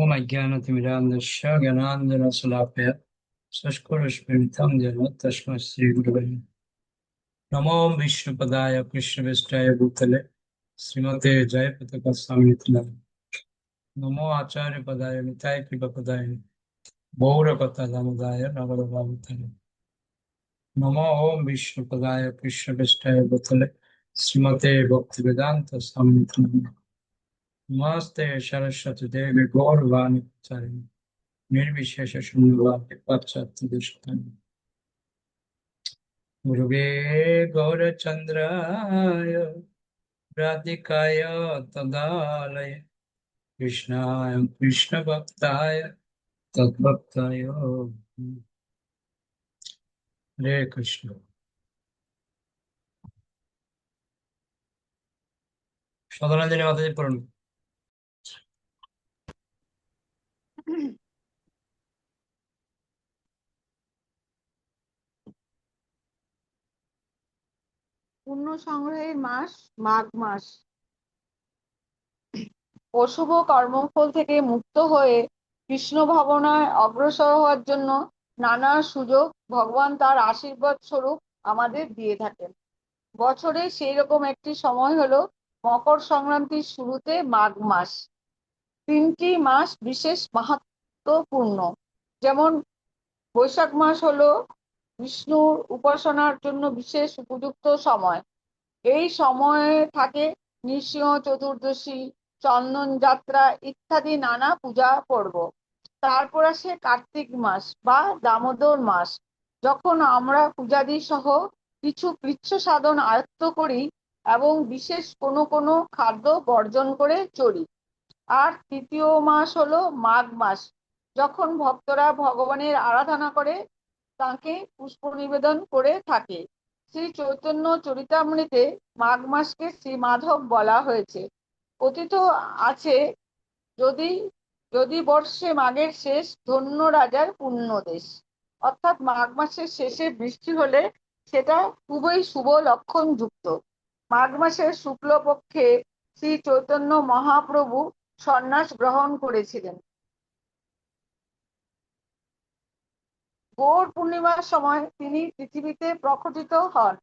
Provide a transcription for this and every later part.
ओम अज्ञानतिमिरान्धस्य ज्ञानाञ्जनशलाकया चक्षुरुन्मिलितं येन तस्मै श्रीगुरवे नमो विष्णुपदाय कृष्णवेष्टाय भूतले श्रीमते जयपताकास्वामिनिति नमो आचार्यपदाय निताय कृपापदाय गौरकथादामोदाय नगरभावतले नमो ओम विष्णुपदाय कृष्णवेष्टाय भूतले श्रीमते भक्तिवेदांत स्वामिनिति नमस्ते सरस्वती देवी गौरवाणी प्रचारिणे निर्विशेष शून्यवाद पाश्चात्य दृष्टान गुरुवे गौरचंद्राय राधिकाय तदालय कृष्णाय कृष्ण भक्ताय तद्भक्ताय हरे कृष्ण। সদনাঞ্জলি মাতাজি পড়ুন। পুণ্য সংগ্রহের মাস মাঘ মাস। অশুভ কর্মফল থেকে মুক্ত হয়ে কৃষ্ণ ভাবনায় অগ্রসর হওয়ার জন্য নানা সুযোগ ভগবান তার আশীর্বাদ স্বরূপ আমাদের দিয়ে থাকেন। বছরে সেই রকম একটি সময় হলো মকর সংক্রান্তির শুরুতে মাঘ মাস। তিনটি মাস বিশেষ মাহাত্ম্যপূর্ণ। যেমন বৈশাখ মাস হলো বিষ্ণুর উপাসনার জন্য বিশেষ উপযুক্ত সময়। এই সময়ে থাকে নৃসিংহ চতুর্দশী, চন্দন যাত্রা ইত্যাদি নানা পূজা পর্ব। তারপর আসে কার্তিক মাস বা দামোদর মাস, যখন আমরা পূজাদি সহ কিছু কৃচ্ছ সাধন আয়ত্ত করি এবং বিশেষ কোনো কোনো খাদ্য বর্জন করে চলি। আর তৃতীয় মাস হলো মাঘ মাস, যখন ভক্তরা ভগবানের আরাধনা করে তাকে পুষ্প নিবেদন করে থাকে। শ্রী চৈতন্য চরিতামৃতে মাঘ মাসকে শ্রী মাধব বলা হয়েছে। কথিত আছে, যদি যদি বর্ষে মাঘের শেষ ধন্য রাজার পুণ্য দেশ। অর্থাৎ মাঘ মাসের শেষে বৃষ্টি হলে সেটা খুবই শুভ লক্ষণ যুক্ত। মাঘ মাসের শুক্লপক্ষে শ্রী চৈতন্য মহাপ্রভু সন্ন্যাস গ্রহণ করেছিলেন। গৌর পূর্ণিমার সময় তিনি পৃথিবীতে প্রকটিত হন,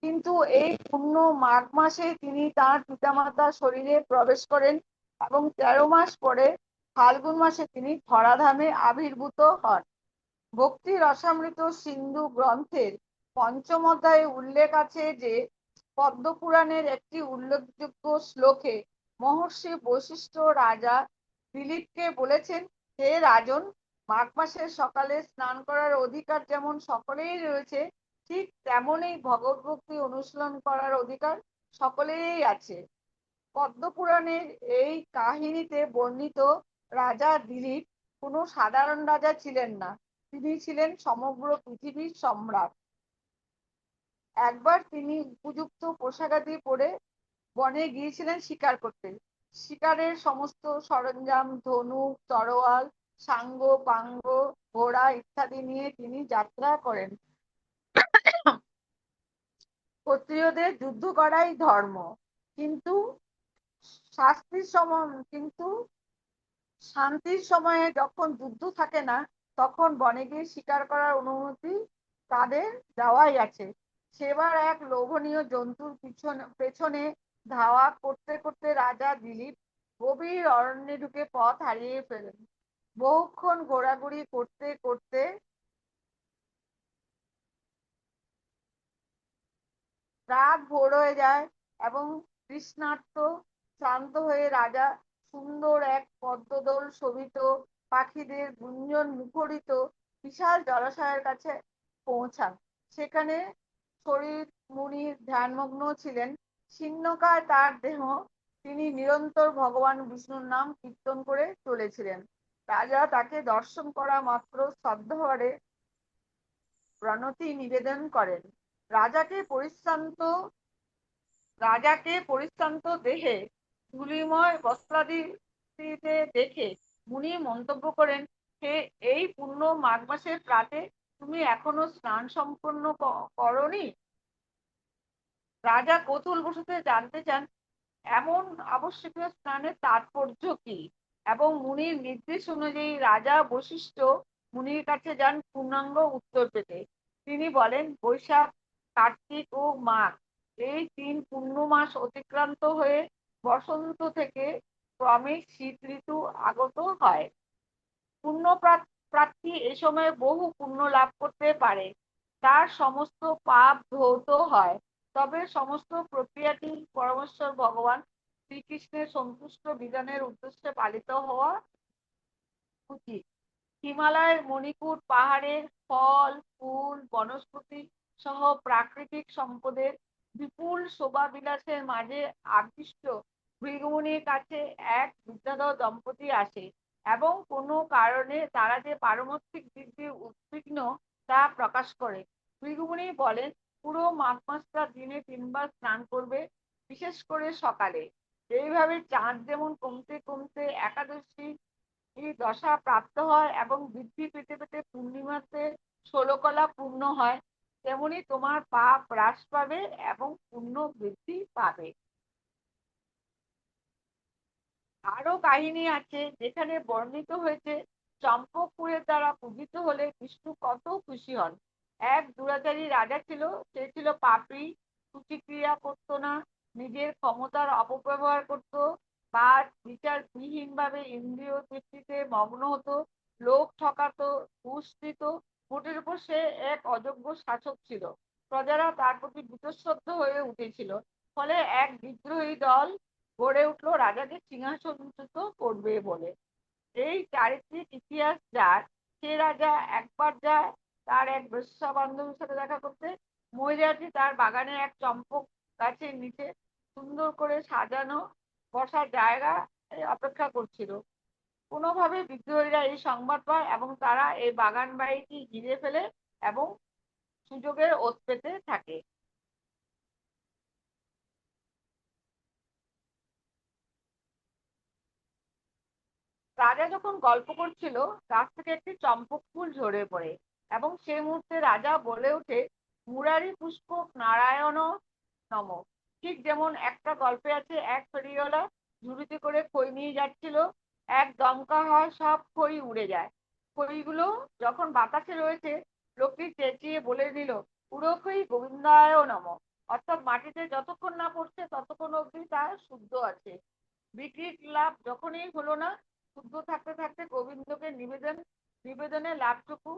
কিন্তু এই পূর্ণ মাঘ মাসে তিনি তার পিতামাতার শরীরে প্রবেশ করেন এবং 13 মাস পরে ফাল্গুন মাসে তিনি ধরাধামে আবির্ভূত হন। ভক্তি রসামৃত সিন্ধু গ্রন্থের পঞ্চম অধ্যায়ে উল্লেখ আছে যে পদ্মপুরাণের একটি উল্লেখযোগ্য শ্লোকে মহর্ষি বশিষ্ঠ রাজা দিলীপকে বলেছেন, হে রাজন, মাঘ মাসের সকালে স্নান করার অধিকার যেমন সকলেই রয়েছে, ঠিক তেমনই ভগবত ভক্তি অনুশীলন করার অধিকার সকলেরই আছে। পদ্মপুরাণের এই কাহিনীতে বর্ণিত রাজা দিলীপ কোনো সাধারণ রাজা ছিলেন না, তিনি ছিলেন সমগ্র পৃথিবীর সম্রাট। একবার তিনি উপযুক্ত পোশাকাদি পরে বনে গিয়েছিলেন শিকার করতে। শিকারের সমস্ত সরঞ্জাম, ধনুক, তরোয়াল, সাঙ্গ পাঙ্গ, ঘোড়া ইত্যাদি নিয়ে তিনি যাত্রা করেন। ক্ষত্রিয়দের যুদ্ধ করাই ধর্ম, কিন্তু শান্তির সময়ে যখন যুদ্ধ থাকে না, তখন বনে গিয়ে শিকার করার অনুমতি তাদের দেওয়াই আছে। সেবার এক লোভনীয় জন্তুর পেছনে ধাওয়া করতে করতে রাজা দিলীপ গভীর অরণ্যে ঢুকে পথ হারিয়ে ফেলেন। বহুক্ষণ ঘোরাঘুরি করতে করতে রাত ভোর হয়ে যায় এবং তৃষ্ণার্ত ক্লান্ত হয়ে রাজা সুন্দর এক পদ্মদল শোভিত, পাখিদের গুঞ্জন মুখরিত বিশাল জলাশয়ের কাছে পৌঁছান। সেখানে শরীর মুনি ধ্যানমগ্ন ছিলেন। ছিন্নকায় তার দেহ, তিনি নিরন্তর ভগবান বিষ্ণুর নাম কীর্তন করে চলেছিলেন। রাজা তাকে দর্শন করা মাত্র শ্রদ্ধাভরে প্রণতি নিবেদন করেন। রাজাকে পরিশ্রান্ত দেহে ধূলিময় বস্ত্রাদিতে দেখে মুনি মন্তব্য করেন, হে, এই পূর্ণ মাঘ মাসের প্রাতে তুমি এখনো স্নান সম্পন্ন করনি? রাজা কৌতূহল বশত জানতে চান, এমন আবশ্যকীয় স্নানের তাৎপর্য কি। এবং মুনির নির্দেশ অনুযায়ী রাজা বশিষ্ঠ মুনির কাছে যান পূর্ণাঙ্গ উত্তর পেতে। তিনি বলেন, বৈশাখ, কার্তিক ও মাঘ এই 3 পূর্ণ মাস অতিক্রান্ত হয়ে বসন্ত থেকে ক্রমে শীত ঋতু আগত হয়। পুণ্য প্রার্থী এ সময় বহু পুণ্য লাভ করতে পারে, তার সমস্ত পাপ ধৌত হয়। তবে সমস্ত প্রক্রিয়াটি পরমেশ্বর ভগবান শ্রীকৃষ্ণের সন্তুষ্ট বিধানের উদ্দেশ্যে পালিত হওয়া উচিত। হিমালয়ের মণিকূট পাহাড়ের ফল, ফুল, বনস্পতি সহ প্রাকৃতিক সম্পদের বিপুল শোভাবিলাসের মাঝে আকৃষ্ট ভৃগুমুনির কাছে এক বিদ্যাধর দম্পতি আসে এবং কোনো কারণে তারা যে পারমার্থিক দিক দিয়ে উদ্বিগ্ন তা প্রকাশ করে। ভৃগুমুনি বলেন, পুরো মাঘ মাসটা দিনে 3 বার স্নান করবে, বিশেষ করে সকালে। এইভাবে চাঁদ যেমন কমতে কমতে একাদশী দশা প্রাপ্ত হয় এবং বৃদ্ধি পেতে পেতে পূর্ণিমাতে 16 কলা পূর্ণ হয়, তেমনি তোমার পাপ হ্রাস পাবে এবং পুণ্য বৃদ্ধি পাবে। আরো কাহিনী আছে যেখানে বর্ণিত হয়েছে চম্পক ফুলের দ্বারা পূজিত হলে বিষ্ণু কত খুশি হন। এক দুরাচারী রাজা ছিল, সে ছিল পাপী, সূচিক্রিয়া করতো না, নিজের ক্ষমতার অপব্যবহার করত বা বিচারবিহীন ভাবে ইন্দ্রিয় তৃপ্তিতে মগ্ন হতো, লোক ঠকাতো, ঘুষ দিত। ভোটের উপর সে এক অযোগ্য শাসক ছিল। প্রজারা তার প্রতি বীতশ্রদ্ধ হয়ে উঠেছিল। ফলে এক বিদ্রোহী দল গড়ে উঠলো রাজাকে সিংহাসনচ্যুত করবে বলে। এই চারিত্রিক ইতিহাস যার, সে রাজা একবার যায় তার এক বেশ্যা বান্ধবীর সাথে দেখা করতে। মহিলাটি তার বাগানে এক চম্পক গাছের নিচে সুন্দর করে সাজানো বসার জায়গা অপেক্ষা করছিল। কোনোভাবে বিদ্রোহীরা এই সংবাদ পায় এবং তারা এই বাগান বাড়িটি ঘিরে ফেলে এবং সুযোগের ওত পেতে থাকে। রাজা যখন গল্প করছিল, গাছ থেকে একটি চম্পক ফুল ঝরে পড়ে এবং সেই মুহূর্তে রাজা বলে ওঠে, মুরারি পুষ্পক নারায়ণ নম। ঠিক যেমন একটা গল্পে আছে, এক ফেরিওয়ালা ঝুড়িতে করে খই নিয়ে যাচ্ছিল, এক দমকা হয় সব খই উড়ে যায়। খইগুলো যখন বাতাসে রয়েছে, লোকটি চেঁচিয়ে বলে দিল, পুরো খই গোবিন্দায় নম। অর্থাৎ মাটিতে যতক্ষণ না পড়ছে ততক্ষণ অবধি তার শুদ্ধ আছে। বিক্রির লাভ যখনই হলো না, শুদ্ধ থাকতে থাকতে গোবিন্দকে নিবেদনের লাভটুকু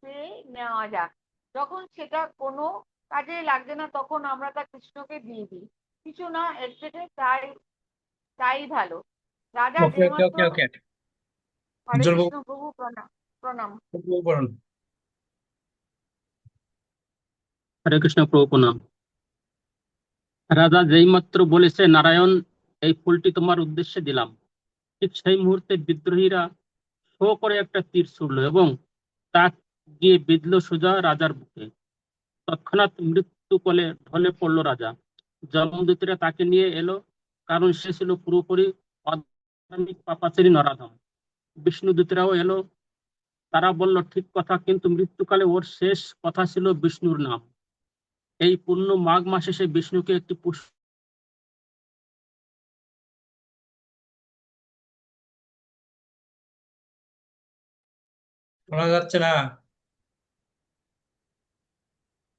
পেয়ে নেওয়া যাক। যখন সেটা কোনো কাজে লাগছে না, তখন আমরা তা কৃষ্ণকে দিয়ে দিই। কিছু না এর থেকে তাই তাই ভালো। রাজা ওকে ওকে যেমাত্র ওকে ওকে। হরে উজ্জ্বল বাবু, কৃষ্ণ প্রভু প্রণাম প্রণাম। পড়ুন। হরে কৃষ্ণ প্রভু প্রণাম। রাজা যেইমাত্র বলেছে, নারায়ণ, এই ফুলটি তোমার উদ্দেশ্যে দিলাম, ঠিক সেই মুহূর্তে বিদ্রোহীরা শো করে একটা তীর ছুড়ল এবং তা গিয়ে বিঁধল সোজা রাজার বুকে। তৎক্ষণাৎ মৃত্যু কোলে ঢলে পড়ল রাজা। যমদূতেরা তাকে নিয়ে এলো, কারণ সে ছিল পুরোপুরি অধার্মিক পাপাচারী নরাধম। বিষ্ণুদূতেরাও এলো, তারা বলল, ঠিক কথা, কিন্তু মৃত্যুকালে ওর শেষ কথা ছিল বিষ্ণুর নাম। এই পূর্ণ মাঘ মাসে সে বিষ্ণুকে একটি পুষ্প শোনা যাচ্ছে না।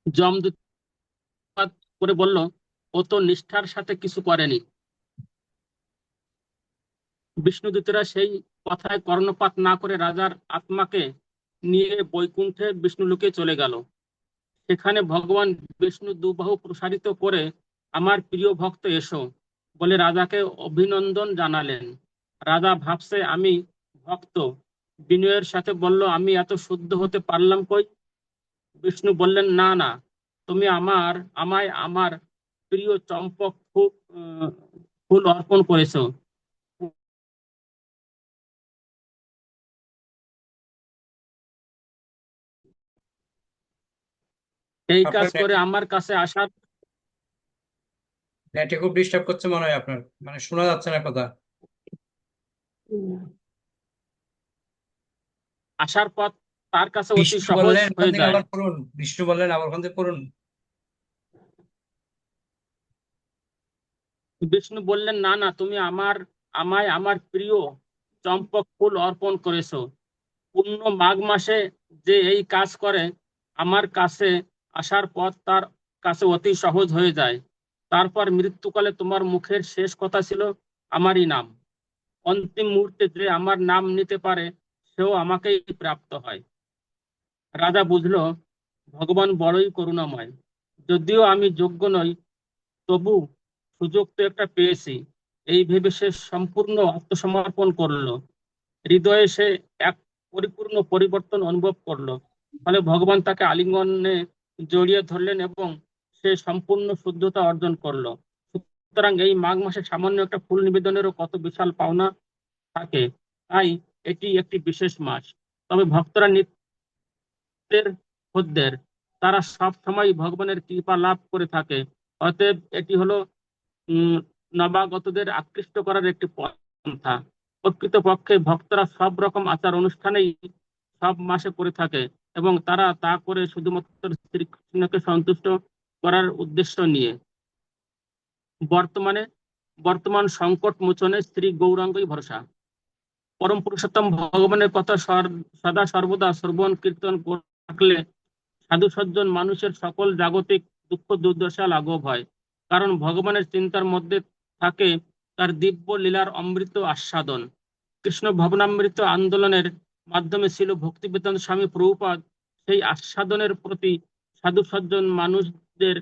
যমদূত করে বলল, ও তো নিষ্ঠার সাথে কিছু করেনি। বিষ্ণুদূতেরা সেই কথায় কর্ণপাত না করে রাজার আত্মাকে নিয়ে বৈকুণ্ঠে বিষ্ণুলোকে চলে গেল। সেখানে ভগবান বিষ্ণু দুবাহু প্রসারিত করে, আমার প্রিয় ভক্ত এসো বলে রাজাকে অভিনন্দন জানালেন। রাজা ভাবছে আমি ভক্ত, বিনয়ের সাথে বলল, আমি এত শুদ্ধ হতে পারলাম কই? বিষ্ণু বললেন, না না, তুমি আমায় আমার প্রিয় চম্পক ফুল অর্পণ করেছো। এই কাজ আপনার করে আমার কাছে আসার নেটে খুব ডিস্টার্ব করছে মনে হয় আপনার, মানে শোনা যাচ্ছে না কথা। আসার পথ তার কাছে অতি বিষ্ণু সহজ বললেন ওখান হয়ে থেকে যায়। আবার পড়ুন, বিষ্ণু বললেন আবার ওখান থেকে পড়ুন। বিষ্ণু বললেন, না না, তুমি আমায় আমার প্রিয় চম্পক ফুল অর্পণ করেছো। পূর্ণ মাঘ মাসে যে এই কাজ করে, আমার কাছে আসার পথ তার কাছে অতি সহজ হয়ে যায়। তারপর মৃত্যুকালে তোমার মুখের শেষ কথা ছিল আমারই নাম। অন্তিম মুহূর্তে যে আমার নাম নিতে পারে সেও আমাকেই প্রাপ্ত হয়। রাজা বুঝল ভগবান বড়ই করুণাময়। যদিও আমি যোগ্য নই, তবু সুযোগ তো একটা পেয়েছি। এই ভেবে সে সম্পূর্ণ আত্মসমর্পণ করলো। হৃদয়ে সে এক পরিপূর্ণ পরিবর্তন অনুভব করলো। ফলে ভগবান তাকে আলিঙ্গনে জড়িয়ে ধরলেন এবং সে সম্পূর্ণ শুদ্ধতা অর্জন করলো। সুতরাং এই মাঘ মাসে সামান্য একটা ফুল নিবেদনেরও কত বিশাল পাওনা থাকে। তাই এটি একটি বিশেষ মাস। তবে ভক্তরা নিত্যের খদ্দের, তারা সব সময় ভগবানের কৃপা লাভ করে থাকে। অতএব এটি হলো উম নবাগতদের আকৃষ্ট করার একটি পন্থা। প্রকৃতপক্ষে ভক্তরা সব রকম আচার অনুষ্ঠানেই সব মাসে করে থাকে এবং তারা তা করে শুধুমাত্র শ্রীকৃষ্ণকে সন্তুষ্ট করার উদ্দেশ্য নিয়ে। বর্তমানে বর্তমান সংকট মোচনে শ্রী গৌরাঙ্গই ভরসা। পরম পুরুষোত্তম ভগবানের কথা সদা সর্বদা শ্রবণ কীর্তন করে থাকলে সাধু সজ্জন মানুষের সকল জাগতিক দুঃখ দুর্দশা লাঘব হয়। কারণ ভগবানের চিন্তার মধ্যে থাকে তার দিব্য লীলার অমৃত আস্বাদন। কৃষ্ণ ভবনামৃত আন্দোলনের মাধ্যমে ছিল ভক্তিবেদান্ত স্বামী প্রভুপাদ সেই আস্বাদনের প্রতি সাধু সজ্জন মানুষদের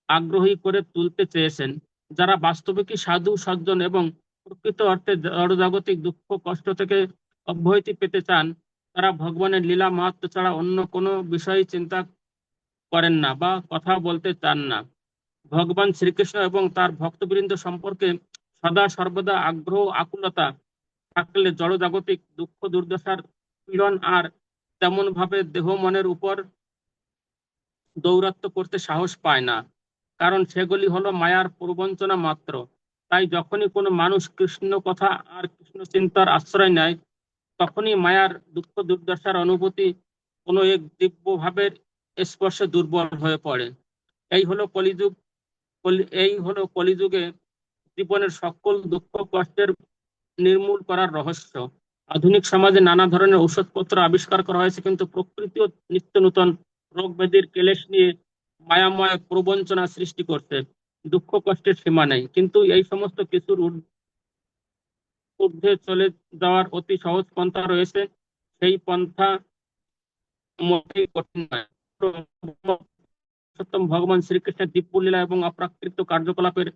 আগ্রহী করে তুলতে চেয়েছেন। যারা বাস্তবিকই সাধু সজ্জন এবং প্রকৃত অর্থে জড়জাগতিক দুঃখ কষ্ট থেকে অব্যাহতি পেতে চান, তারা ভগবানের লীলা মাহাত্ম্য ছাড়া অন্য কোনো বিষয় চিন্তা করেন না বা কথা বলতে চান না। ভগবান শ্রীকৃষ্ণ এবং তার ভক্তবৃন্দ সম্পর্কে সদা সর্বদা আগ্রহ আকুলতা থাকলে জড়জাগতিক দুঃখ দুর্দশার পীড়ন আর তেমন ভাবে দেহ মনের উপর দৌরাত্ম্য করতে সাহস পায় না। কারণ সেগুলি হলো মায়ার প্রবঞ্চনা মাত্র। তাই যখনই কোনো মানুষ কৃষ্ণ কথা আর কৃষ্ণ চিন্তার আশ্রয় নেয়, তখনই মায়ার দুঃখ দুর্দশার অনুভূতি কোনো এক দিব্য ভাবের স্পর্শে দুর্বল হয়ে পড়ে। এই হলো কলিযুগ। এই হলো কলিযুগে জীবনের সকল দুঃখ কষ্টের নির্মূল করার রহস্য। আধুনিক সমাজে নানা ধরনের ঔষধপত্র আবিষ্কার করা হয়েছে, কিন্তু প্রকৃতিও নিত্য নূতন রোগ ব্যাধির কেলেশ নিয়ে মায়াময় প্রবঞ্চনা সৃষ্টি করছে। দুঃখ কষ্টের সীমা নেই, কিন্তু এই সমস্ত কিছুর ঊর্ধ্বে চলে যাওয়ার অতি সহজ পন্থা রয়েছে। সেই পন্থা মোটেই কঠিন নয়। সত্যম ভগবান শ্রীকৃষ্ণের দিব্য লীলা এবং অপ্রাকৃত কার্যকলাপের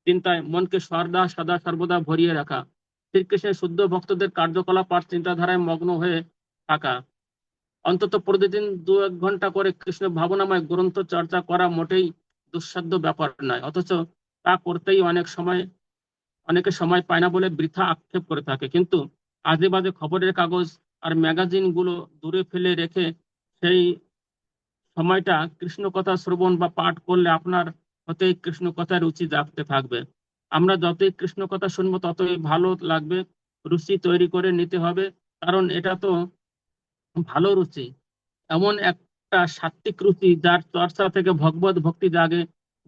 চিন্তায় মনকে সদা সর্বদা ভরিয়ে রাখা। শ্রীকৃষ্ণের শুদ্ধ ভক্তদের কার্যকলাপ আর চিন্তাধারায় মগ্ন হয়ে থাকা। অন্তত প্রতিদিন 2-1 ঘন্টা করে কৃষ্ণ ভাবনাময় গ্রন্থ চর্চা করা মোটেই দুঃসাধ্য ব্যাপার নয়। অথচ তা করতেই অনেকে সময় পায় না বলে বৃথা আক্ষেপ করে থাকে। কিন্তু আজে বাজে খবরের কাগজ আর ম্যাগাজিন গুলো দূরে ফেলে রেখে সেই সময়টা কৃষ্ণ কথা শ্রবণ বা পাঠ করলে আপনার হতেই কৃষ্ণ কথার রুচি জাগতে থাকবে। আমরা যতই কৃষ্ণ কথা শুনবো ততই ভালো লাগবে। রুচি তৈরি করে নিতে হবে, কারণ এটা তো ভালো রুচি, এমন একটা সাত্ত্বিক রুচি যার চর্চা থেকে ভগবত ভক্তি জাগে,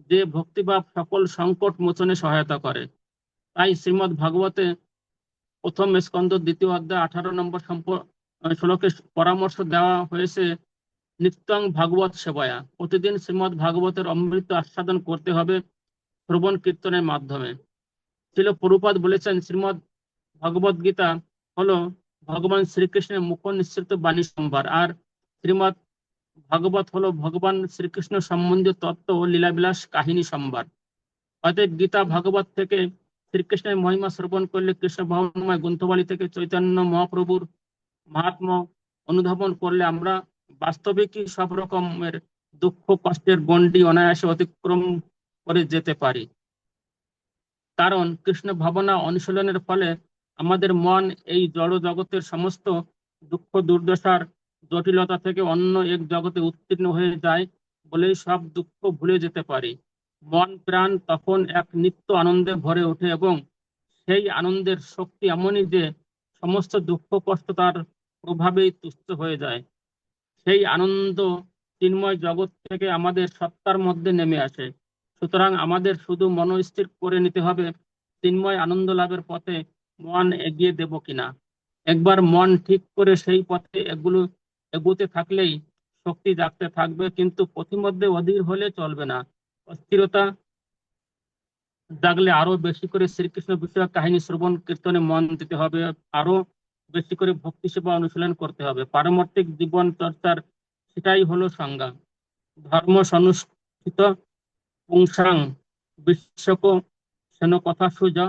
যে ভক্তিভাব সকল সংকট মোচনে সহায়তা করে। তাই শ্রীমদ্ ভাগবতে প্রথম স্কন্ধ 2য় অধ্যায় 18 নম্বর শ্লোকে পরামর্শ দেওয়া হয়েছে নিত্যং ভাগবত সেবায়া। প্রতিদিন শ্রীমদ্ ভাগবতের অমৃত আস্বাদন করতে হবে শ্রবণ কীর্তনের মাধ্যমে। শ্রীল প্রভুপাদ বলেছেন শ্রীমদ্ ভগবত গীতা হলো ভগবান শ্রীকৃষ্ণের মুখ নিঃসৃত বাণী সম্ভার, আর শ্রীমদ্ ভাগবত হলো ভগবান শ্রীকৃষ্ণ সম্বন্ধীয় তত্ত্ব ও লীলাবিলাস কাহিনী সম্ভার। অতএব গীতা ভাগবত থেকে শ্রীকৃষ্ণের মহিমা শ্রবণ করলে কৃষ্ণ ভাবনাময় গ্রন্থবালী থেকে চৈতন্য মহাপ্রভুর মাহাত্ম্য অনুধাবন করলে আমরা বাস্তবিকই সব রকমের দুঃখ কষ্টের গণ্ডি অনায়াসে অতিক্রম করে যেতে পারি। কারণ কৃষ্ণ ভাবনা অনুশীলনের ফলে আমাদের মন এই জড় জগতের সমস্ত দুঃখ দুর্দশার জটিলতা থেকে অন্য এক জগতে উত্তীর্ণ হয়ে যায় বলেই সব দুঃখ ভুলে যেতে পারি। মন প্রাণ তখন এক নিত্য আনন্দে ভরে ওঠে এবং সেই আনন্দের শক্তি এমনই যে সমস্ত দুঃখ কষ্ট তার প্রভাবেই তুচ্ছ হয়ে যায়। সেই আনন্দ চিন্ময় জগৎ থেকে আমাদের সত্তার মধ্যে নেমে আসে। সুতরাং আমাদের শুধু মনস্থির করে নিতে হবে চিন্ময় আনন্দ লাভের পথে মন এগিয়ে দেব কিনা। একবার মন ঠিক করে সেই পথে এগোতে থাকলেই শক্তি জাগতে থাকবে, কিন্তু পথিমধ্যে অধীর হলে চলবে না। অস্থিরতা জাগলে আরো বেশি করে শ্রীকৃষ্ণ বিষয়ক কাহিনী শ্রবণ কীর্তনে মন দিতে হবে, আরো বেশি করে ভক্তি সেবা অনুশীলন করতে হবে। পারমার্থিক জীবন চর্চার সেটাই হলো সংজ্ঞা। ধর্ম সনুষ্ঠিত পুংসাং বিশ্বক সেন কথা সুজা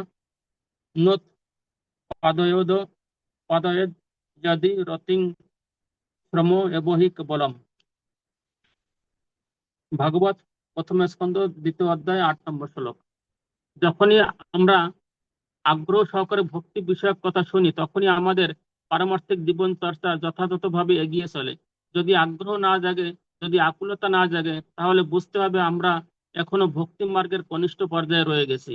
নোত পাদয়োদ পাদয়েদ যদি রতিং শ্রম এবহি বলম। ভাগবত প্রথম স্কন্ধ দ্বিতীয় অধ্যায় 8 নম্বর শ্লোক। যখনই আমরা আগ্রহ সহকারে ভক্তি বিষয়ক কথা শুনি, তখনই আমাদের পারমার্থিক জীবন চর্চা যথাযথভাবে এগিয়ে চলে। যদি আগ্রহ না জাগে, যদি আকুলতা না জাগে, তাহলে বুঝতে হবে আমরা এখনো ভক্তি মার্গের কনিষ্ঠ পর্যায়ে রয়ে গেছি।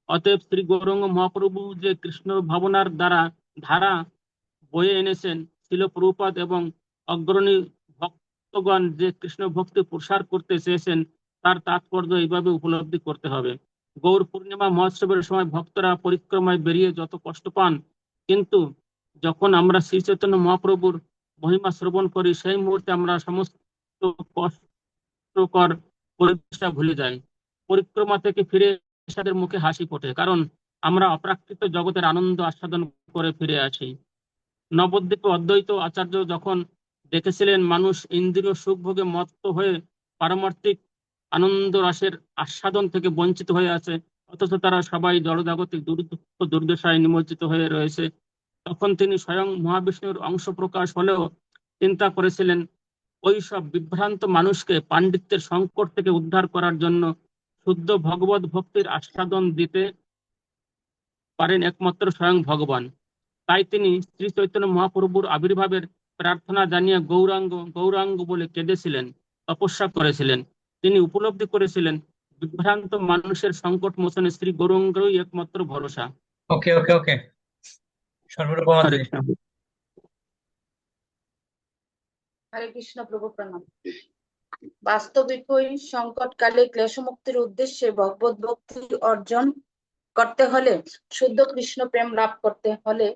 অতএব শ্রী গৌরাঙ্গ মহাপ্রভু যে কৃষ্ণ ভাবনার ধারা বয়ে এনেছেন, শিল প্রভুপাদ এবং অগ্রণী ভক্তগণ যে কৃষ্ণ ভক্তি প্রসার করতে চেয়েছেন, তার তাৎপর্য এইভাবে উপলব্ধি করতে হবে। গৌর পূর্ণিমা মহোৎসবের সময় ভক্তরা পরিক্রমায় বেরিয়ে যত কষ্ট পান, কিন্তু যখন আমরা শ্রী চৈতন্য মহাপ্রভুর মহিমা শ্রবণ করি, সেই মুহূর্তে আমরা সমস্ত কষ্টকর পরিবেশটা ভুলে যাই। পরিক্রমা থেকে ফিরে তাদের মুখে হাসি ফোটে, কারণ আমরা অপ্রাকৃত জগতের আনন্দ আস্বাদন করে ফিরে আসি। নবদ্বীপে অদ্বৈত আচার্য যখন দেখেছিলেন মানুষ ইন্দ্রিয় সুখ ভোগে মত্ত হয়ে পারমার্থিক আনন্দ রসের আস্বাদন থেকে বঞ্চিত হয়ে আছে, অথচ তারা সবাই জড়জাগতিক দুর্দুঃখ দুর্দশায় নিমজ্জিত হয়ে রয়েছে, তখন তিনি স্বয়ং মহাবিষ্ণুর অংশ প্রকাশ হলেও চিন্তা করেছিলেন ওই সব বিভ্রান্ত মানুষকে পাণ্ডিত্যের সংকট থেকে উদ্ধার করার জন্য শুদ্ধ ভগবত ভক্তির আস্বাদন দিতে পারেন একমাত্র স্বয়ং ভগবান। তাই তিনি শ্রী চৈতন্য মহাপ্রভুর আবির্ভাবের প্রার্থনা জানিয়ে গৌরাঙ্গ গৌরাঙ্গ বলে কেঁদেছিলেন, তপস্যা করেছিলেন। তিনি উপলব্ধি করেছিলেন বিভ্রান্ত মানুষের সংকট মোচনে শ্রী গৌরাঙ্গই একমাত্র ভরসা। ওকে ওকে ওকে সর্বরূপ হরে আছে। কৃষ্ণ। হরে কৃষ্ণ প্রভু প্রণাম। বাস্তবিকই সংকটকালে ক্লেশমুক্তির উদ্দেশ্যে ভগবত ভক্তি অর্জন করতে হলে, শুদ্ধ কৃষ্ণ প্রেম লাভ করতে হলে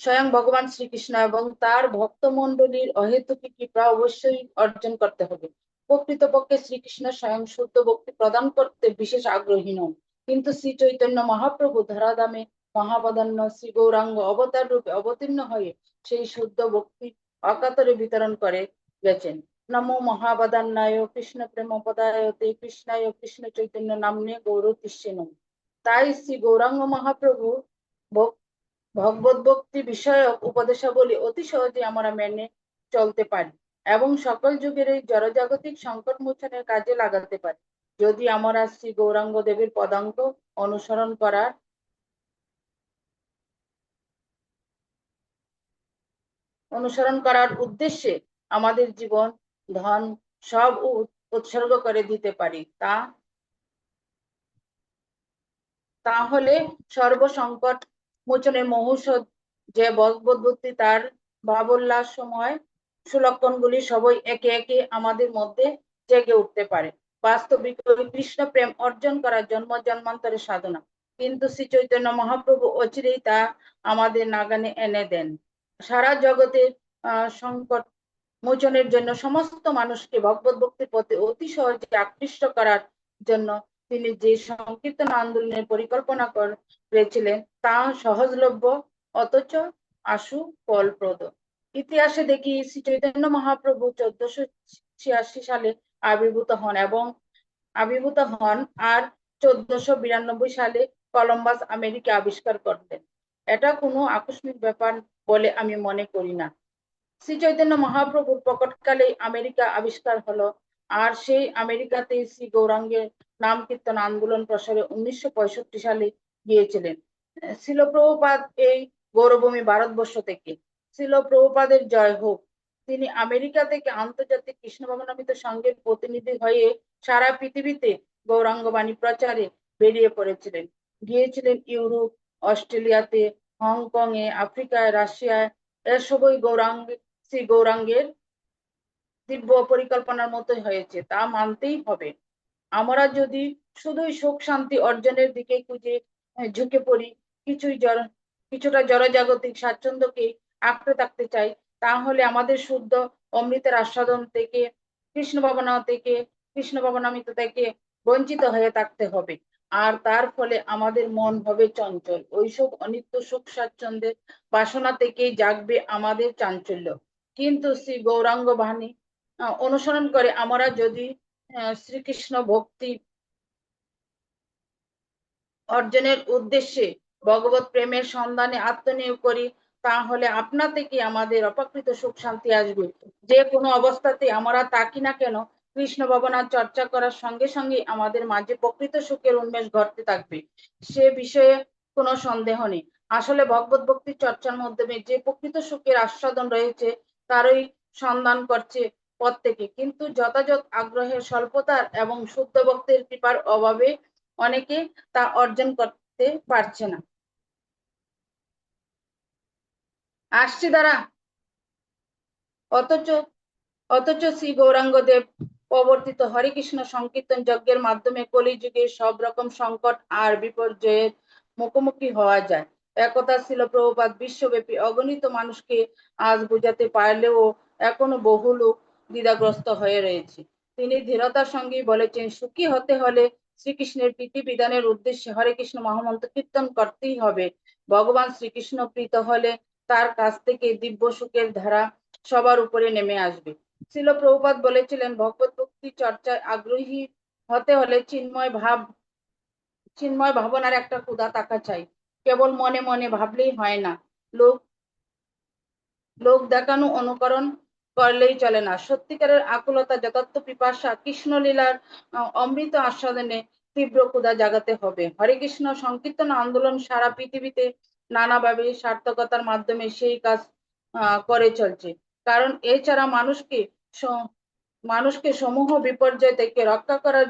স্বয়ং ভগবান শ্রীকৃষ্ণ এবং তার ভক্তমণ্ডলীর অহেতুকী কৃপা অবশ্যই অর্জন করতে হবে। প্রকৃতপক্ষে শ্রীকৃষ্ণ স্বয়ং শুদ্ধ ভক্তি প্রদান করতে বিশেষ আগ্রহী নন, কিন্তু শ্রী চৈতন্য মহাপ্রভু ধরাধামে মহাবদান্য শ্রী গৌরাঙ্গ অবতার রূপে অবতীর্ণ হয়ে সেই শুদ্ধ ভক্তি অকাতরে বিতরণ করে গেছেন। নমো মহাবদান্নায় কৃষ্ণ প্রেম পদায়তে কৃষ্ণায় কৃষ্ণ চৈতন্য নাম্নে গৌরতিষ্যে নমঃ। তাই শ্রী গৌরাঙ্গ মহাপ্রভু ভগবত ভক্তি বিষয়ক উপদেশাবলী অতি সহজে আমরা মেনে চলতে পারি এবং সকল যুগের এই জড়জাগতিক সংকট মোচনের কাজে লাগাতে পারি, যদি আমরা শ্রী গৌরাঙ্গ দেবের পদাঙ্ক অনুসরণ করার উদ্দেশ্যে আমাদের জীবন ধন সব উৎসর্গ করে দিতে পারি। তাহলে সর্বসংকট মোচনের মহৌষধ যে ভগবত ভক্তি, তার ভাবোল্লাস সময় সুলক্ষণগুলি সবই একে একে আমাদের মধ্যে জেগে উঠতে পারে। বাস্তবিক কৃষ্ণ প্রেম অর্জন করার জন্ম জন্মান্তরের সাধনা, কিন্তু শ্রী চৈতন্য মহাপ্রভু অচিরেই তা আমাদের নাগানে এনে দেন। সারা জগতের সংকট মোচনের জন্য সমস্ত মানুষকে ভগবত ভক্তির প্রতি অতি সহজে আকৃষ্ট করার জন্য তিনি যে সংকীর্তন আন্দোলনের পরিকল্পনা করেছিলেন, তা সহজলভ্য অথচ আশু ফলপ্রদ। ইতিহাসে দেখি শ্রী চৈতন্য মহাপ্রভু 1486 সালে আবির্ভূত হন আর 1492 সালে কলম্বাস আমেরিকা আবিষ্কার করলেন। এটা কোনো আকস্মিক ব্যাপার বলে আমি মনে করি না। শ্রী চৈতন্য মহাপ্রভুর প্রকটকালে আমেরিকা আবিষ্কার হলো, আর সেই আমেরিকাতে শ্রী গৌরাঙ্গের নাম কীর্তন আন্দোলন প্রসারে 1965 সালে গিয়েছিলেন শিল প্রভুপাদ এই গৌরভূমি ভারতবর্ষ থেকে। শিল প্রভুপাদের জয় হোক। তিনি আমেরিকা থেকে আন্তর্জাতিক কৃষ্ণ ভবনামিত সংঘের প্রতিনিধি হয়ে সারা পৃথিবীতে গৌরাঙ্গ বাণী প্রচারে বেরিয়ে পড়েছিলেন। গিয়েছিলেন ইউরোপ, অস্ট্রেলিয়াতে, হংকং এ, আফ্রিকায়, রাশিয়ায়। এসবই শ্রী গৌরাঙ্গের দিব্য পরিকল্পনার মতোই হয়েছে, তা মানতেই হবে। আমরা যদি শুধুই সুখ শান্তি অর্জনের দিকে খুঁজে ঝুঁকে পড়ি, কিছুই কিছুটা জড়জাগতিক স্বাচ্ছন্দ্যকে আঁকড়ে থাকতে চাই, তাহলে আমাদের শুদ্ধ অমৃতের আস্বাদন থেকে, কৃষ্ণ ভাবনা থেকে, কৃষ্ণ ভাবনামৃত থেকে বঞ্চিত হয়ে থাকতে হবে। আর তার ফলে আমাদের মন হবে চঞ্চল। ওইসব অনিত্য সুখ স্বাচ্ছন্দ্যের বাসনা থেকেই জাগবে আমাদের চাঞ্চল্য। কিন্তু শ্রী গৌরাঙ্গ বাণী অনুসরণ করে আমরা যদি শ্রীকৃষ্ণ ভক্তি অর্জনের উদ্দেশ্যে ভগবত প্রেমের সন্ধানে আত্মনিয়োগ করি, তাহলে আপনা থেকে আমাদের অপ্রাকৃত সুখ শান্তি আসবে। যে কোনো অবস্থাতে আমরা থাকি না কেন, কৃষ্ণ ভাবনার চর্চা করার সঙ্গে সঙ্গে আমাদের মাঝে প্রকৃত সুখের উন্মেষ ঘটতে থাকবে, সে বিষয়ে কোনো সন্দেহ নেই। আসলে ভগবত ভক্তি চর্চার মাধ্যমে যে প্রকৃত সুখের আস্বাদন রয়েছে তারই সন্ধান করছে প্রত্যেকে, কিন্তু যথাযথ আগ্রহের স্বল্পতার এবং শুদ্ধ ভক্তের কৃপার অভাবে অনেকে তা অর্জন করতে পারছে না। আসছে দ্বারা অথচ অথচ শ্রী গৌরাঙ্গদেব প্রবর্তিত হরিকৃষ্ণ সংকীর্তন যজ্ঞের মাধ্যমে কলিযুগে সব রকম সংকট আর বিপর্যয়ের মুখোমুখি হওয়া যায়। একথা ছিল প্রভুপাদ বিশ্বব্যাপী অগণিত মানুষকে আজ বোঝাতে পারলেও এখনো বহু লোক দ্বিধাগ্রস্ত হয়ে রয়েছে। তিনি দৃঢ়তার সঙ্গে বলেছেন, সুখী হতে হলে শ্রীকৃষ্ণের প্রীতি বিধানের উদ্দেশ্যে হরে কৃষ্ণ মহামন্ত্র কীর্তন করতেই হবে। ভগবান শ্রীকৃষ্ণ প্রীত হলে তার কাছ থেকে দিব্য সুখের ধারা সবার উপরে নেমে আসবে। শ্রীল প্রভুপাদ বলেছিলেন, ভগবত ভক্তি চর্চায় আগ্রহী হতে হলে চিন্ময় ভাবনার একটা ক্ষুধা থাকা চাই। কেবল মনে মনে ভাবলেই হয় না, লোক লোক দেখানো অনুকরণ করলেই চলে না। সত্যিকারের আকুলতা, যথার্থ পিপাসা, কৃষ্ণলীলার অমৃত আস্বাদনে তীব্র ক্ষুধা জাগাতে হবে। হরে কৃষ্ণ সংকীর্তন আন্দোলন সারা পৃথিবীতে নানাভাবে সার্থকতার মাধ্যমে সেই কাজ করে চলছে। কারণ এছাড়া মানুষকে সমূহ বিপর্যয় থেকে রক্ষা করার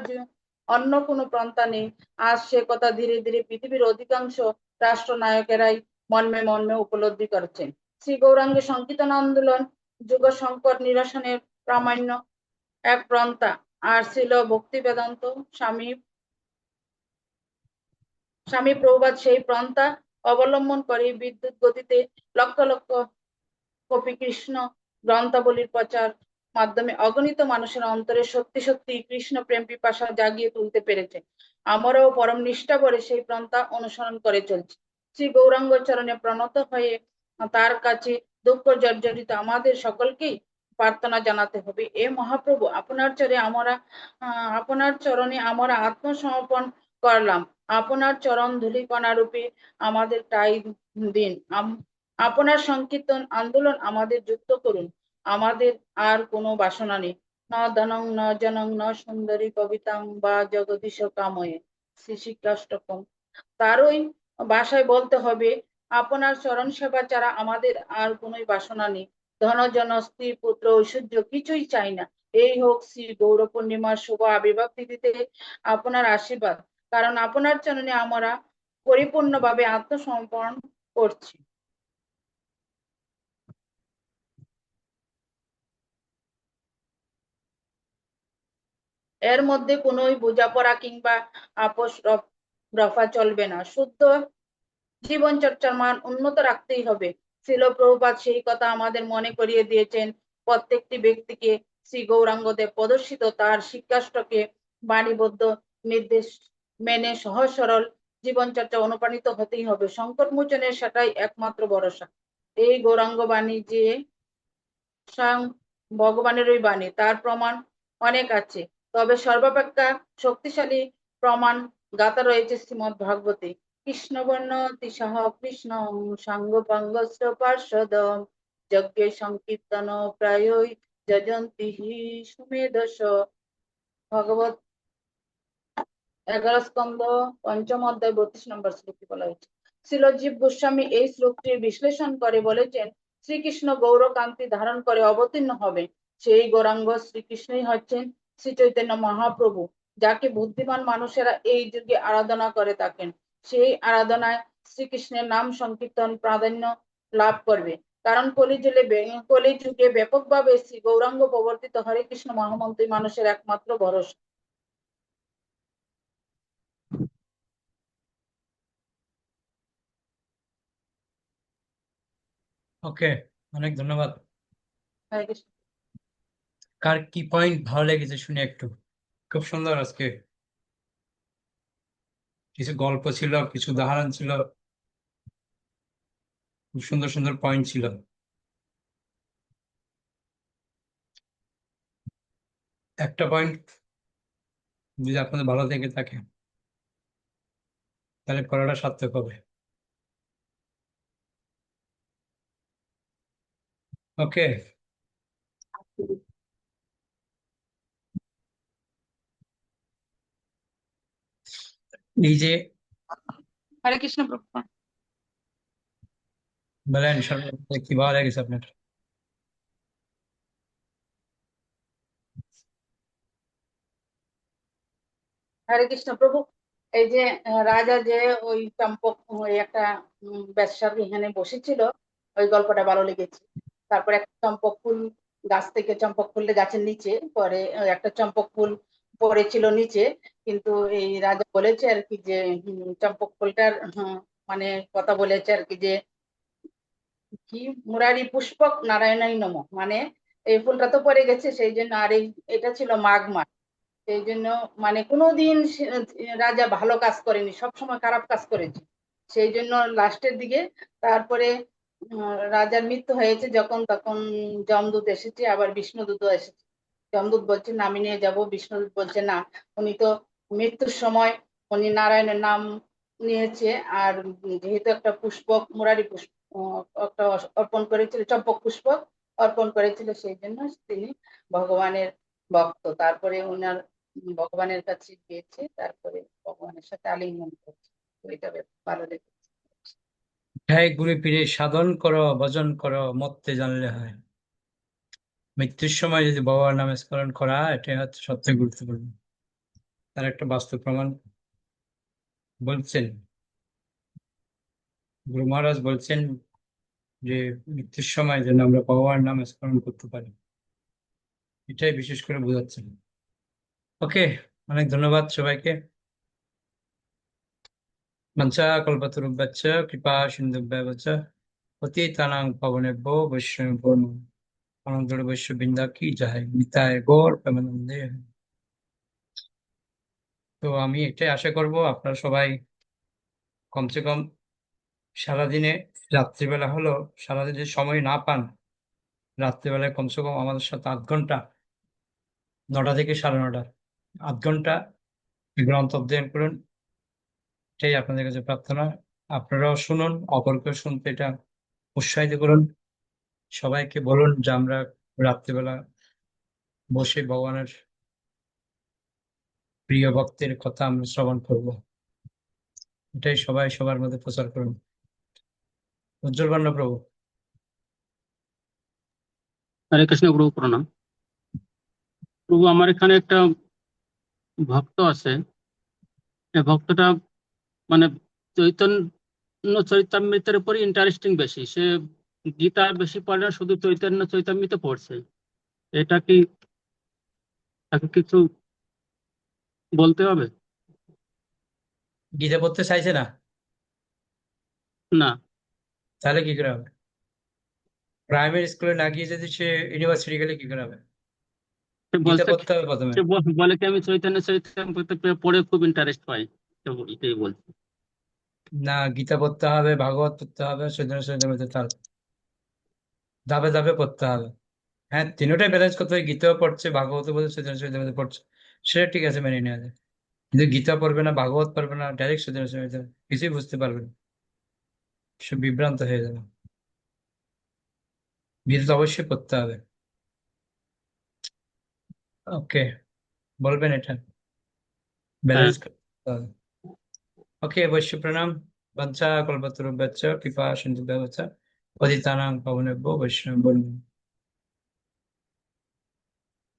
অন্য কোনো পন্থা নেই। আজ সে কথা ধীরে ধীরে পৃথিবীর অধিকাংশ রাষ্ট্রনায়কেরাই মর্মে মর্মে উপলব্ধি করছেন। শ্রী গৌরাঙ্গ সংকীর্তন আন্দোলন যুগ সংকট নিরসনের প্রামাণ্য এক পন্থা, আর ছিল ভক্তি বেদান্ত স্বামী প্রভুপাদ সেই পন্থা অবলম্বন করে বিদ্যুৎ গতিতে লক্ষ লক্ষ কপি কৃষ্ণ গ্রন্থাবলীর প্রচার মাধ্যমে অগণিত মানুষের অন্তরে সত্যি সত্যি কৃষ্ণ প্রেম পিপাসা জাগিয়ে তুলতে পেরেছে। আমরাও পরম নিষ্ঠা করে সেই পন্থা অনুসরণ করে চলছি। শ্রী গৌরাঙ্গ চরণে প্রণত হয়ে তার কাছে দুঃখ জর্জরিত আমাদের সকলকেই প্রার্থনা জানাতে হবে, এ মহাপ্রভু, আপনার চরণে আমরা আত্মসমর্পণ করলাম। আপনার চরণ ধূলিকণা রূপে আমাদের ঠাঁই দিন। আপনার সংকীর্তন আন্দোলন আমাদের যুক্ত করুন। আমাদের আর কোনো বাসনা নেই। ন ধনং ন জনং ন সুন্দরী কবিতাং বা জগদীশ কাময়ে। শ্রী শিক্ষাষ্টকম। তারই ভাষায় বলতে হবে, আপনার চরণ সেবা ছাড়া আমাদের আর কোনো বাসনা নেই। ধন জন স্ত্রী পুত্র ঐশ্বর্য কিছুই চাই না। এই হোক শ্রী গৌর পূর্ণিমার শুভ আবির্ভাব তিথিতে আপনার আশীর্বাদ, কারণ আপনার চরণে আমরা পরিপূর্ণভাবে আত্মসমর্পণ করছি। এর মধ্যে কোনোই বোঝাপড়া কিংবা আপোষ রফা চলবে না। শুদ্ধ জীবন চর্চার মান উন্নত রাখতেই হবে। শ্রীল প্রভুপাদ সেই কথা আমাদের মনে করিয়ে দিয়েছেন। প্রত্যেকটি ব্যক্তিকে শ্রী গৌরাঙ্গদেব প্রদর্শিত তার শিক্ষাষ্টকে বাণীবদ্ধ নির্দেশ মেনে সহজ সরল জীবন চর্চা অনুপ্রাণিত হতেই হবে। সংকট মোচনের সেটাই একমাত্র ভরসা। এই গৌরাঙ্গ বাণী যে স্বয়ং ভগবানেরই বাণী তার প্রমাণ অনেক আছে, তবে সর্বাপেক্ষা শক্তিশালী প্রমাণ গাথা রয়েছে শ্রীমদ ভাগবতে। কৃষ্ণবর্ণ তিসহ কৃষ্ণ সাঙ্গপাঙ্গস্য পার্শ্বদম যজ্ঞে সংকীর্তন প্রায়ই যজন্তি সুমেধস। ভগবত 11 স্কন্ধ 5ম অধ্যায় 32 নম্বর শ্লোকে বলা হয়েছে। শ্রীল জীব গোস্বামী এই শ্লোকটির বিশ্লেষণ করে বলেছেন, শ্রীকৃষ্ণ গৌরকান্তি ধারণ করে অবতীর্ণ হবে। সেই গৌরাঙ্গ শ্রীকৃষ্ণই হচ্ছেন শ্রী চৈতন্য মহাপ্রভু, যাকে বুদ্ধিমান মানুষেরা এই যুগে আরাধনা করে থাকেন। সেই আরাধনায় শ্রীকৃষ্ণের নাম সংকীর্তন প্রাধান্য লাভ করবে, কারণ কলিযুগে ব্যাপকভাবে শ্রী গৌরাঙ্গ প্রবর্তিত হরে কৃষ্ণ মহামন্ত্রী মানুষের একমাত্র ভরসা। ওকে, অনেক ধন্যবাদ। হরে কৃষ্ণ। কার কি পয়েন্ট ভালো লেগেছে শুনে একটু। খুব সুন্দর আজকে, কিছু গল্প ছিল, কিছু উদাহরণ ছিল, খুব সুন্দর সুন্দর পয়েন্ট ছিল। একটা পয়েন্ট যদি আপনাদের ভালো থেকে থাকে তাহলে পড়াটা সার্থক হবে। ওকে, এই যে হরে কৃষ্ণ প্রভুপাদ। বলেন সর্বপ্রথম কি ভালো লেগেছে আপনার? হরে কৃষ্ণ প্রভু। এই যে রাজা যে ওই চম্পক ওই একটা বেশ্যার এখানে বসেছিল, ওই গল্পটা ভালো লেগেছে। তারপরে একটা চম্পক ফুল গাছ থেকে, চম্পক ফুলটা গাছের নিচে পরে একটা চম্পক ফুল পড়েছিল নিচে, কিন্তু এই রাজা বলেছে আর কি যে চম্পক ফুলটার মানে কথা বলেছে আর কি যে কি মুরারি পুষ্পক নারায়ণাই নমঃ, মানে এই ফুলটা তো পড়ে গেছে সেই জন্য। আর এই এটা ছিল মাঘ মাস, সেই জন্য মানে কোনোদিন রাজা ভালো কাজ করেনি, সব সময় খারাপ কাজ করেছে। সেই জন্য লাস্টের দিকে তারপরে রাজার মৃত্যু হয়েছে যখন, তখন যমদূত এসেছে, আবার বিষ্ণুদূতও এসেছে। যমদূত বলছে না আমি নিয়ে যাব, বিষ্ণুদূত বলছে না, উনি তো মৃত্যুর সময় উনি নারায়ণের নাম নিয়েছে। আর যেহেতু একটা পুষ্পক মুরারি পুষ্প একটা অর্পণ করেছিল, চম্পক পুষ্পক অর্পণ করেছিল, সেই জন্য তিনি ভগবানের ভক্ত। তারপরে ওনার ভগবানের কাছে গিয়েছে, তারপরে ভগবানের সাথে আলিঙ্গন করছে। তো এটা বেশ ভালো লেগেছে। হ্যাঁ, ঘুরে ফিরে সাধন করো, ভজন করো, মরতে জানলে হয়। মৃত্যুর সময় যদি বাবার নামে স্মরণ করা, এটাই হচ্ছে সবথেকে গুরুত্বপূর্ণ। তার একটা বাস্তব প্রমাণ বলছেন গুরু মহারাজ, বলছেন যে মৃত্যুর সময় যেন আমরা বাবার নামে স্মরণ করতে পারি, এটাই বিশেষ করে বোঝাচ্ছেন। ওকে, অনেক ধন্যবাদ সবাইকে। মঞ্চা কল্পতরুভ্যশ্চ কৃপা সিন্ধুভ্যেব চ পতিতানাং পাবনেভ্যো বৈষ্ণবেভ্যো নমঃ। অনন্তর বৈশ্য বৃন্দা কি যায়, নিতাই গৌর প্রেমানন্দে। তো আমি এটাই আশা করব আপনারা সবাই কমসে কম সারাদিনে, রাত্রিবেলা হলো, সারাদিন যদি সময় না পান, রাত্রিবেলায় কমসে কম আমাদের সাথে 8 ঘন্টা, 9টা থেকে 9:30, 8 ঘন্টা গ্রন্থ অধ্যয়ন করুন। এটাই আপনাদের কাছে প্রার্থনা। আপনারাও শুনুন, অপরকে শুনতে এটা উৎসাহিত করুন। সবাইকে বলুন যে আমরা রাত্রিবেলা বসে ভগবানের প্রিয় ভক্তের কথা আমরা শ্রবণ করব। এটাই সবাই সবার মধ্যে প্রচার করুন। উজ্জ্বল বর্ণ প্রভু। হরে কৃষ্ণ প্রভু প্রণাম। প্রভু আমার এখানে একটা ভক্ত আছে, এই ভক্তটা মানে চৈতন্য চৈতামৃতের উপরই ইন্টারেস্টিং বেশি। সে গীতা বেশি পড়ে না, শুধু চৈতন্য চৈতামৃত পড়ছে। এটা কি তাকে কিছু বলতে হবে? গীতা পড়তে চাইছে না, না, তাহলে কি করে হবে? প্রাইমারি স্কুলে না গিয়ে যদি সে ইউনিভার্সিটি গেলে কি করে হবে? সে গীতা বলছে, পড়তে হবে প্রথমে। সে বলে কি আমি চৈতন্য চৈতামৃত পড়ে খুব ইন্টারেস্ট পাই। এটাই বলছে। না, গীতা পড়তে হবে, ভাগবত পড়তে হবে, চৈতন্য চৈতামৃত, তার ধাপে ধাপে পড়তে হবে। হ্যাঁ, তিনটাই ব্যালেন্স করতে হবে। গীতাও পড়ছে, ভাগবত পড়ছে, চৈতন্য চৈতামৃত পড়ছে, সেটা ঠিক আছে, মেনে নেওয়া যায়। কিন্তু গীতা পড়বে না, ভাগবত পড়বে না, ডাইরেক্ট চৈতন্য চৈতামৃত, কিছুই বুঝতে পারবে না, সে বিভ্রান্ত হয়ে যাবে। গীতা তো অবশ্যই পড়তে হবে। ওকে, বলবেন এটা হ্যাঁ। ব্যালেন্স করতে হবে। ওকে, বৈশ্য প্রণাম। বঞ্চা কল্পতরুভ্যশ্চ কৃপা সিন্ধুভ্যেব চ পতিতানাং পাবনেভ্যো বৈষ্ণবেভ্যো নমঃ।